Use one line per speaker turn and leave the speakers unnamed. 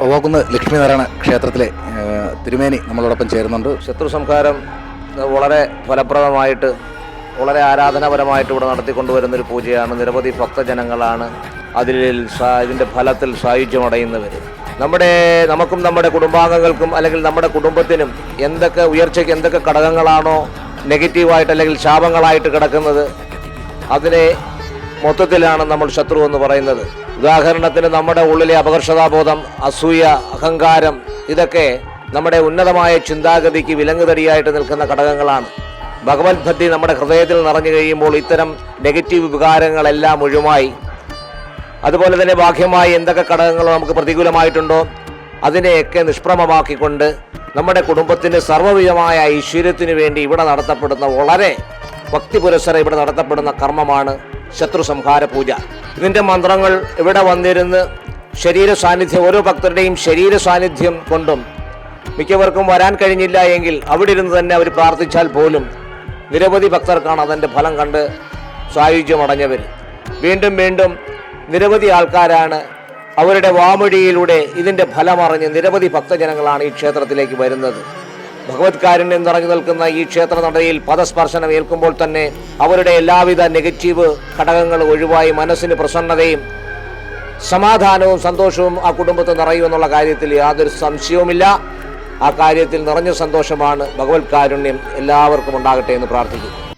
ഒവാക്കുന്ന് ലക്ഷ്മീനാരായണ ക്ഷേത്രത്തിലെ തിരുമേനി നമ്മളോടൊപ്പം ചേരുന്നുണ്ട്.
ശത്രു സംഹാരം വളരെ ഫലപ്രദമായിട്ട് വളരെ ആരാധനാപരമായിട്ട് ഇവിടെ നടത്തിക്കൊണ്ടുവരുന്നൊരു പൂജയാണ്. നിരവധി ഭക്തജനങ്ങളാണ് ഇതിൻ്റെ ഫലത്തിൽ സായുജ്യമടയുന്നവർ. നമുക്കും നമ്മുടെ കുടുംബാംഗങ്ങൾക്കും അല്ലെങ്കിൽ നമ്മുടെ കുടുംബത്തിനും എന്തൊക്കെ ഉയർച്ചയ്ക്ക് എന്തൊക്കെ ഘടകങ്ങളാണോ നെഗറ്റീവായിട്ട് അല്ലെങ്കിൽ ശാപങ്ങളായിട്ട് കിടക്കുന്നത് അതിനെ മൊത്തത്തിലാണ് നമ്മൾ ശത്രു എന്ന് പറയുന്നത്. ഉദാഹരണത്തിന് നമ്മുടെ ഉള്ളിലെ അപകർഷതാബോധം, അസൂയ, അഹങ്കാരം, ഇതൊക്കെ നമ്മുടെ ഉന്നതമായ ചിന്താഗതിക്ക് വിലങ്ങുതടിയായിട്ട് നിൽക്കുന്ന ഘടകങ്ങളാണ്. ഭഗവത് ഭക്തി നമ്മുടെ ഹൃദയത്തിൽ നിറഞ്ഞു കഴിയുമ്പോൾ ഇത്തരം നെഗറ്റീവ് വികാരങ്ങളെല്ലാം ഒഴിവായി, അതുപോലെ തന്നെ ബാഹ്യമായി എന്തൊക്കെ ഘടകങ്ങൾ നമുക്ക് പ്രതികൂലമായിട്ടുണ്ടോ അതിനെയൊക്കെ നിഷ്പ്രമമാക്കിക്കൊണ്ട് നമ്മുടെ കുടുംബത്തിൻ്റെ സർവ്വവിധമായ ഐശ്വര്യത്തിന് വേണ്ടി ഇവിടെ നടത്തപ്പെടുന്ന വളരെ ഭക്തിപുരസ്സരം ഇവിടെ നടത്തപ്പെടുന്ന കർമ്മമാണ് ശത്രു സംഹാര പൂജ. ഇതിൻ്റെ മന്ത്രങ്ങൾ ഇവിടെ വന്നിരുന്ന് ശരീര സാന്നിധ്യം, ഓരോ ഭക്തരുടെയും ശരീര സാന്നിധ്യം കൊണ്ടും മിക്കവർക്കും വരാൻ കഴിഞ്ഞില്ല എങ്കിൽ അവിടെ ഇരുന്ന് തന്നെ അവർ പ്രാർത്ഥിച്ചാൽ പോലും നിരവധി ഭക്തർക്കാണ് അതിൻ്റെ ഫലം കണ്ട് സായുജ്യമടഞ്ഞവർ. വീണ്ടും വീണ്ടും നിരവധി ആൾക്കാരാണ് അവരുടെ വാമൊഴിയിലൂടെ ഇതിൻ്റെ ഫലമറിഞ്ഞ് നിരവധി ഭക്തജനങ്ങളാണ് ഈ ക്ഷേത്രത്തിലേക്ക് വരുന്നത്. ഭഗവത് കാരുണ്യം നിറഞ്ഞു നിൽക്കുന്ന ഈ ക്ഷേത്ര നടയിൽ പദസ്പർശനം ഏൽക്കുമ്പോൾ തന്നെ അവരുടെ എല്ലാവിധ നെഗറ്റീവ് ഘടകങ്ങൾ ഒഴിവായി മനസ്സിന് പ്രസന്നതയും സമാധാനവും സന്തോഷവും ആ കുടുംബത്തിൽ നിറയുമെന്നുള്ള കാര്യത്തിൽ യാതൊരു സംശയവുമില്ല. ആ കാര്യത്തിൽ നിറഞ്ഞ സന്തോഷമാണ്. ഭഗവത് കാരുണ്യം എല്ലാവർക്കും ഉണ്ടാകട്ടെ എന്ന് പ്രാർത്ഥിക്കുന്നു.